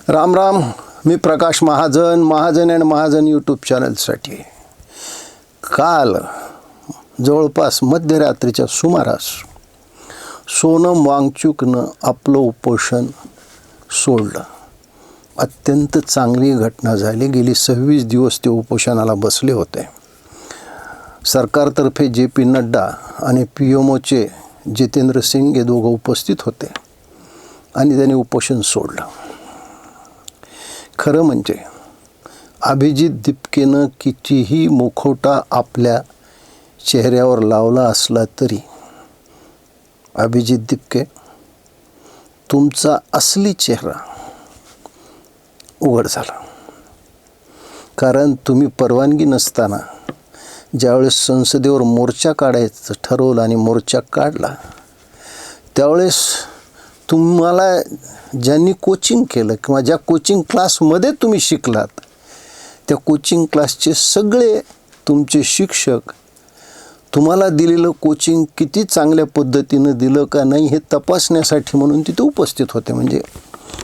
राम राम. मी Prakash Mahajan, Mahajan and Mahajan YouTube चॅनलसाठी काल जवळपास मध्यरात्रीच्या सुमारास सोनम वांगचुकनं आपलं उपोषण सोडलं. अत्यंत चांगली घटना झाली. गेली 26 दिवस ते उपोषणाला बसले होते. सरकारतर्फे JP नड्डा आणि PMOचे जितेंद्र सिंग हे दोघं उपस्थित होते आणि त्यांनी उपोषण सोडलं. खरं म्हणजे अभिजित दीपकेनं कितीही मुखवटा आपल्या चेहऱ्यावर लावला असला तरी अभिजित दीपके, तुमचा असली चेहरा उघड झाला. कारण तुम्ही परवानगी नसताना ज्यावेळेस संसदेवर मोर्चा काढायचं ठरवलं आणि मोर्चा काढला, त्यावेळेस तुम्हाला ज्यांनी कोचिंग केलं किंवा ज्या कोचिंग क्लासमध्ये तुम्ही शिकलात, त्या कोचिंग क्लासचे सगळे तुमचे शिक्षक तुम्हाला दिलेलं कोचिंग किती चांगल्या पद्धतीनं दिलं का नाही हे तपासण्यासाठी म्हणून तिथे उपस्थित होते. म्हणजे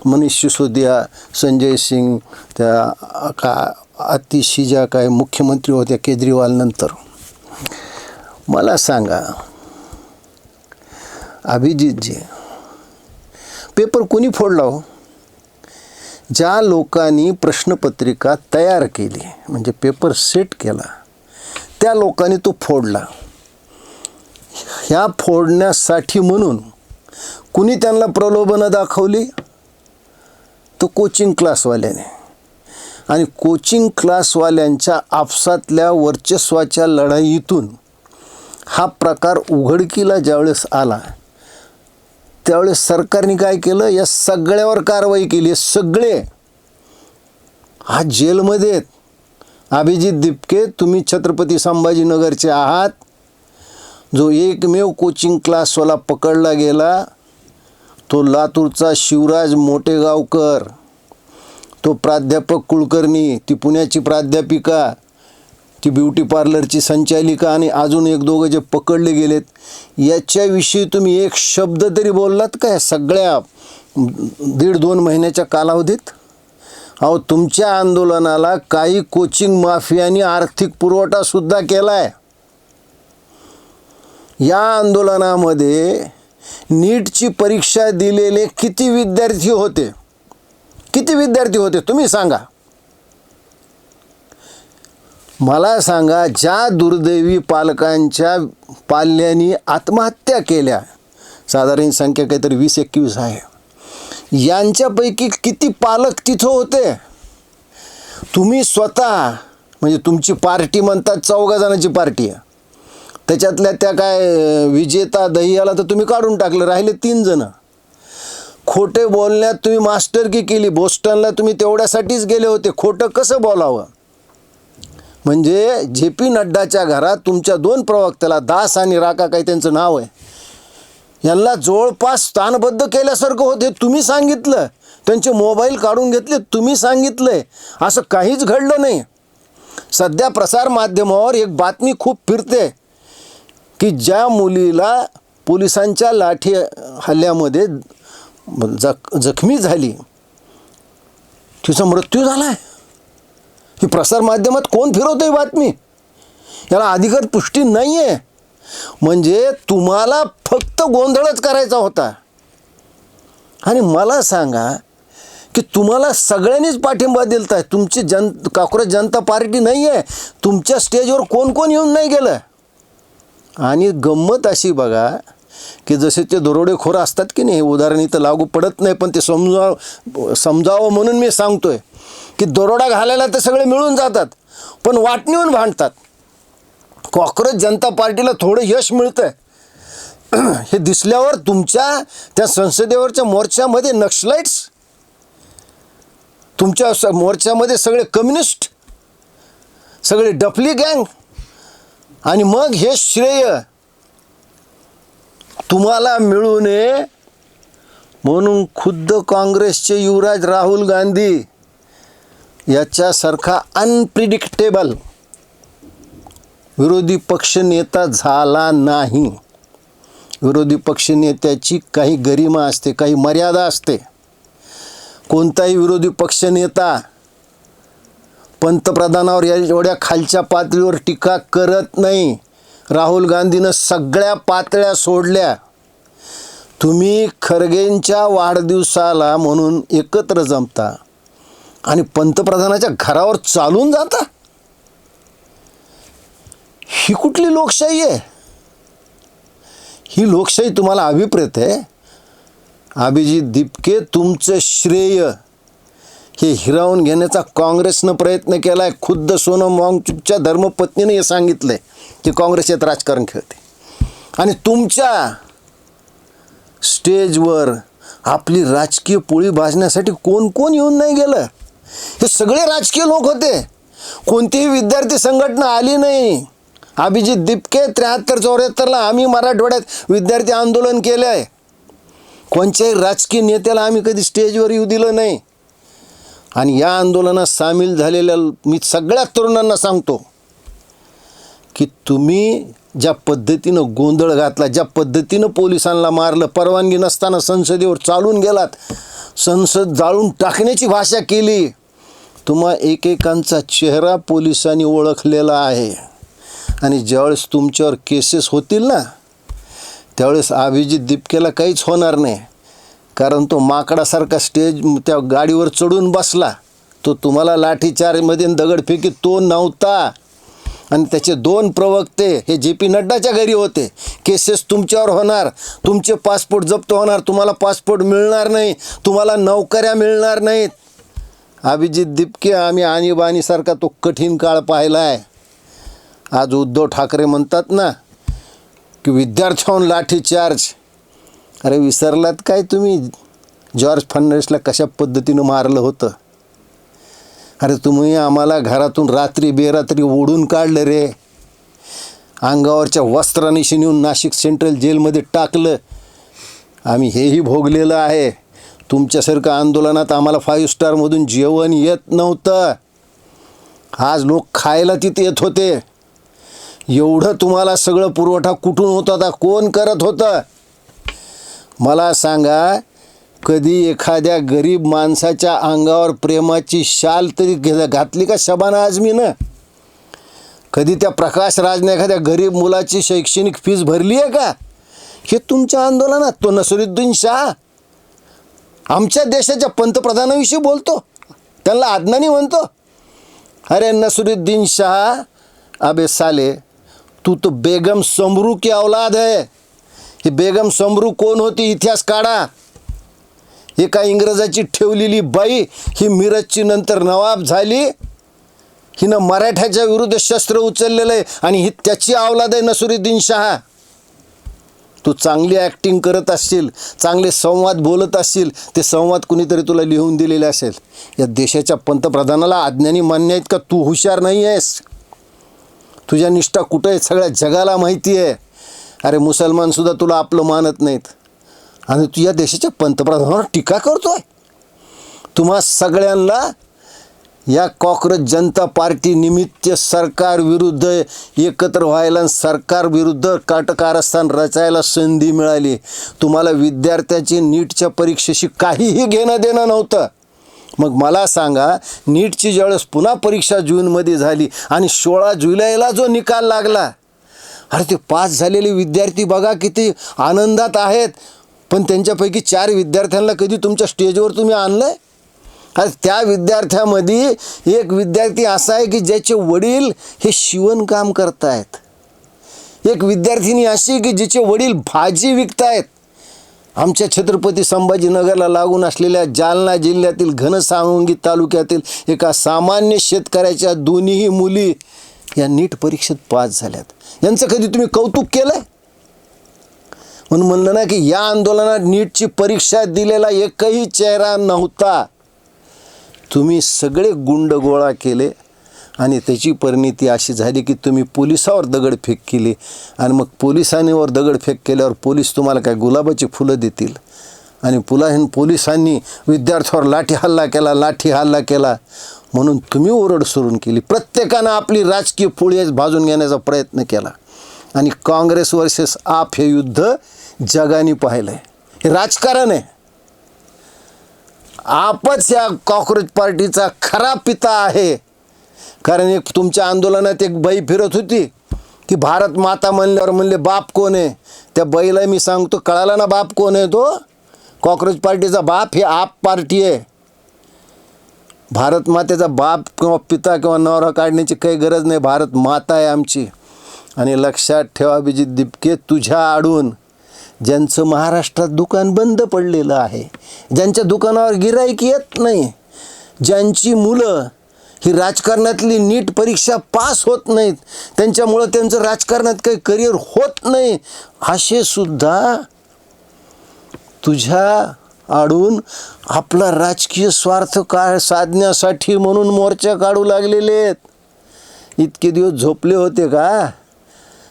मनीष सिसोदिया, संजय सिंग, त्या आतिशी ज्या काय मुख्यमंत्री होत्या केजरीवाल नंतर. मला सांगा अभिजितजी, पेपर कोणी फोडला हो? ज्या लोकांनी प्रश्नपत्रिका तयार केली म्हणजे पेपर सेट केला, त्या लोकांनी तो फोडला. ह्या फोडण्यासाठी म्हणून कुणी त्यांना प्रलोभनं दाखवली? तो कोचिंग क्लासवाल्याने. आणि कोचिंग क्लासवाल्यांच्या आपसातल्या वर्चस्वाच्या लढाईतून हा प्रकार उघडकीला ज्यावेळेस आला, त्यावेळेस सरकारने काय केलं? या सगळ्यावर कारवाई केली. सगळे आज जेलमध्ये आहेत. अभिजित दीपके, तुम्ही छत्रपती संभाजीनगरचे आहात. जो एकमेव कोचिंग क्लासवाला पकडला गेला तो लातूरचा शिवराज मोटेगावकर, तो प्राध्यापक कुलकर्णी, ती पुण्याची प्राध्यापिका, ती ब्युटी पार्लरची संचालिका आणि अजून एक दोघं जे पकडले गेलेत, याच्याविषयी तुम्ही एक शब्द तरी बोललात का? सगळ्या 1.5-2 महिन्याच्या कालावधीत? अहो, तुमच्या आंदोलनाला काही कोचिंग माफियांनी आर्थिक पुरवठासुद्धा केला आहे. या आंदोलनामध्ये नीटची परीक्षा दिलेले किती विद्यार्थी होते? किती विद्यार्थी होते तुम्ही सांगा. मला सांगा. ज्या दुर्दैवी पालकांच्या पाल्यांनी आत्महत्या केल्या, साधारण संख्या काहीतरी 20-21 आहे, यांच्यापैकी किती पालक तिथं होते? तुम्ही स्वतः, म्हणजे तुमची पार्टी म्हणतात 14 जणांची पार्टी आहे, त्याच्यातल्या त्या काय विजेता दहियाला तर तुम्ही काढून टाकलं, राहिले 3 जण. खोटे बोलण्यात तुम्ही मास्टरकी केली. बोस्टनला तुम्ही तेवढ्यासाठीच गेले होते. खोटं कसं बोलावं? म्हणजे JP नड्डाच्या घरात तुमच्या 2 प्रवक्त्याला, दास आणि राका काही त्यांचं नाव आहे, यांना जवळपास स्थानबद्ध केल्यासारखं होते. तुम्ही सांगितलं. त्यांचे मोबाईल काढून घेतले, तुम्ही सांगितलंय. असं काहीच घडलं नाही. सध्या प्रसारमाध्यमावर एक बातमी खूप फिरते की ज्या मुलीला पोलिसांच्या लाठी हल्ल्यामध्ये जखमी झाली, तिचा मृत्यू झाला आहे. ही प्रसारमाध्यमात कोण फिरवतोय बातमी? याला अधिकृत पुष्टी नाही आहे. म्हणजे तुम्हाला फक्त गोंधळच करायचा होता. आणि मला सांगा की तुम्हाला सगळ्यांनीच पाठिंबा दिलता आहे. तुमची काँग्रेस जनता पार्टी नाही आहे. तुमच्या स्टेजवर कोण कोण येऊन नाही गेलं. आणि गंमत अशी बघा की जसे ते दरोडेखोर असतात की नाही, उदाहरण इथं लागू पडत नाही पण ते समजावं म्हणून मी सांगतोय की दरोडा घालायला तर सगळे मिळून जातात पण वाटणीहून भांडतात. काँग्रेस जनता पार्टीला थोडं यश मिळतंय हे दिसल्यावर तुमच्या त्या संसदेवरच्या मोर्चामध्ये नक्सलाइट्स, तुमच्या मोर्चामध्ये सगळे कम्युनिस्ट, सगळे डफली गँग, आणि मग हे श्रेय तुम्हाला मिळू नये म्हणून खुद्द काँग्रेसचे युवराज राहुल गांधी याच्यासारखा अनप्रिडिक्टेबल विरोधी पक्षनेता झाला नाही. विरोधी पक्षनेत्याची काही गरिमा असते, काही मर्यादा असते. कोणताही विरोधी पक्ष नेता पंतप्रधानावर एवढ्या खालच्या पातळीवर टीका करत नाही. राहुल गांधीनं सगळ्या पातळ्या सोडल्या. तुम्ही खरगेंच्या वाढदिवसाला म्हणून एकत्र जमता आणि पंतप्रधानाच्या घरावर चालून जाता. ही कुठली लोकशाही आहे? ही लोकशाही तुम्हाला अभिप्रेत आहे. अभिजित दिपके, तुमचं श्रेय हे हिरावून घेण्याचा काँग्रेसनं प्रयत्न केला आहे. खुद्द सोनम वांगचुकच्या धर्मपत्नीने हे सांगितलं आहे की काँग्रेस राजकारण खेळते. आणि तुमच्या स्टेजवर आपली राजकीय पोळी भाजण्यासाठी कोण कोण येऊन नाही गेलं? हे सगळे राजकीय लोक होते. कोणतीही विद्यार्थी संघटना आली नाही. अभिजित दिपके 73-74ला आम्ही मराठवाड्यात विद्यार्थी आंदोलन केलं आहे. कोणत्याही राजकीय नेत्याला आम्ही कधी स्टेजवर येऊ दिलं नाही. आणि या आंदोलनात सामील झालेल्या मी सगळ्या तरुणांना सांगतो की तुम्ही ज्या पद्धतीनं गोंधळ घातला, ज्या पद्धतीनं पोलिसांना मारलं, परवानगी नसताना संसदेवर चालून गेलात, संसद जाळून टाकण्याची भाषा केली, तुम्हा एकेकांचा चेहरा पोलिसांनी ओळखलेला आहे. आणि ज्यावेळेस तुमच्यावर केसेस होतील ना, त्यावेळेस अभिजित दिपकेला काहीच होणार नाही. कारण तो माकडासारखा स्टेज त्या गाडीवर चढून बसला. तो तुम्हाला लाठीचार्जमध्ये दगडफेकीत तो नव्हता. आणि त्याचे 2 प्रवक्ते हे JP नड्डाच्या घरी होते. केसेस तुमच्यावर होणार, तुमचे पासपोर्ट जप्त होणार, तुम्हाला पासपोर्ट मिळणार नाही, तुम्हाला नोकऱ्या मिळणार नाहीत. अभिजित दिपके, आम्ही आणीबाणीसारखा तो कठीण काळ पाहिला आहे. आज उद्धव ठाकरे म्हणतात ना की विद्यार्थ्यांवर लाठीचार्ज. अरे विसरलात काय तुम्ही जॉर्ज फर्नांडिसला कशा पद्धतीनं मारलं होतं? अरे तुम्ही आम्हाला घरातून रात्री बेरात्री ओढून काढलं रे. अंगावरच्या वस्त्रानिशी नेऊन नाशिक सेंट्रल जेलमध्ये टाकलं. आम्ही हेही भोगलेलं आहे. तुमच्यासारखं आंदोलनात आम्हाला 5 स्टारमधून जेवण येत नव्हतं. आज लोक खायला तिथे येत होते. एवढं तुम्हाला सगळं पुरवठा कुठून होत होता? कोण करत होतं? मला सांगा, कधी एखाद्या गरीब माणसाच्या अंगावर प्रेमाची शाल तरी घातली का शबाना आझमीनं? कधी त्या प्रकाश राजने एखाद्या गरीब मुलाची शैक्षणिक फीस भरली आहे का? हे तुमच्या आंदोलनात. तो नसरुद्दीन शाह आमच्या देशाच्या पंतप्रधानाविषयी बोलतो, त्यांना अदनानी म्हणतो. अरे नसरुद्दीन शाह, अबे साले, तू तो बेगम समरू की औलाद है. ही बेगम समरू कोण होती? इतिहास काढा. एका इंग्रजाची ठेवलेली बाई, ही मिरजची नंतर नवाब झाली. हिनं मराठ्याच्या विरुद्ध शस्त्र उचललेलं आहे आणि ही त्याची औलाद आहे नसरुद्दीन शाह. तू चांगली ॲक्टिंग करत असशील, चांगले संवाद बोलत असशील, ते संवाद कुणीतरी तुला लिहून दिलेले असेल. या देशाच्या पंतप्रधानाला अज्ञानी मान्य आहेत का? तू हुशार नाही आहेस. तुझ्या निष्ठा कुठं आहे सगळ्या जगाला माहिती आहे. अरे मुसलमानसुद्धा तुला आपलं मानत नाहीत आणि तू या देशाच्या पंतप्रधानावर टीका करतोय. तुम्हा सगळ्यांना या कॉक्रोच जनता पार्टी निमित्त सरकारविरुद्ध एकत्र व्हायला, सरकारविरुद्ध कारस्थान रचायला संधी मिळाली. तुम्हाला विद्यार्थ्याची नीटच्या परीक्षेशी काहीही घेणं देणं नव्हतं. मग मला सांगा, नीटची ज्यावेळेस पुन्हा परीक्षा जूनमध्ये झाली आणि 16 जुलैला जो निकाल लागला, अरे ते पास झालेले विद्यार्थी बघा किती आनंदात आहेत. पण त्यांच्यापैकी 4 विद्यार्थ्यांना कधी तुमच्या स्टेजवर तुम्ही आणलं आहे? अरे त्या विद्यार्थ्यामध्ये एक विद्यार्थी असा आहे की ज्याचे वडील हे शिवणकाम करत आहेत. एक विद्यार्थिनी अशी की जिचे वडील भाजी विकतायत. आमच्या छत्रपती संभाजीनगरला लागून असलेल्या जालना जिल्ह्यातील घनसावंगी तालुक्यातील एका सामान्य शेतकऱ्याच्या दोन्हीही मुली या नीट परीक्षेत पास झाल्यात. यांचं कधी तुम्ही कौतुक केलं? म्हणून म्हणलं ना की या आंदोलनात नीटची परीक्षा दिलेला एकही चेहरा नव्हता. तुम्ही सगळे गुंड गोळा केले आणि त्याची परिणती अशी झाली की तुम्ही पोलिसावर दगडफेक केली. आणि मग पोलिसांवर दगडफेक केल्यावर पोलीस तुम्हाला काय गुलाबाची फुलं देतील? आणि पोलिसांनी विद्यार्थ्यावर लाठी हल्ला केला म्हणून तुम्ही ओरड सुरू केली. प्रत्येकानं आपली राजकीय पोळी भाजून घेण्याचा प्रयत्न केला. आणि काँग्रेस वर्सेस आप हे युद्ध जगाने पाहिलं आहे. हे राजकारण आहे. आपच या कॉक्रोच पार्टीचा खरा पिता आहे. कारण एक तुमच्या आंदोलनात एक बाई फिरत होती की भारत माता म्हणल्यावर म्हणले बाप कोण आहे. त्या बाईला मी सांगतो, कळाला ना बाप कोण आहे तो? कॉक्रोच पार्टीचा बाप ही आप पार्टी आहे. भारत मातेचा बाप किंवा पिता किंवा नवरा काढण्याची काही गरज नाही. भारत माता आहे आमची. आणि लक्षात ठेवा अभिजित दिपके, तुझ्या आडून ज्यांचं महाराष्ट्रात दुकान बंद पडलेलं आहे, ज्यांच्या दुकानावर गिऱ्हाईक येत नाही, ज्यांची मुलं ही राजकारणातली नीट परीक्षा पास होत नाहीत, त्यांच्यामुळं त्यांचं राजकारणात काही करिअर होत नाही, असे सुद्धा तुझ्या आडून आपला राजकीय स्वार्थ साधण्यासाठी म्हणून मोर्चा काढू लागलेले आहेत. इतके दिवस झोपले होते का?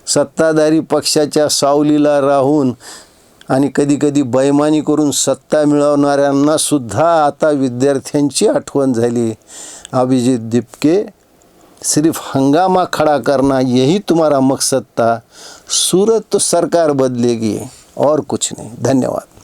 सत्ताधारी पक्षाच्या सावलीला राहून आणि कधी कधी बैमानी करून सत्ता मिळवणाऱ्यांना सुद्धा आता विद्यार्थ्यांची आठवण झाली. अभिजित दिपके, सिर्फ हंगामा खड़ा करना यही तुम्हारा मकसद था. सूरत तो सरकार बदलेगी और कुछ नहीं. धन्यवाद.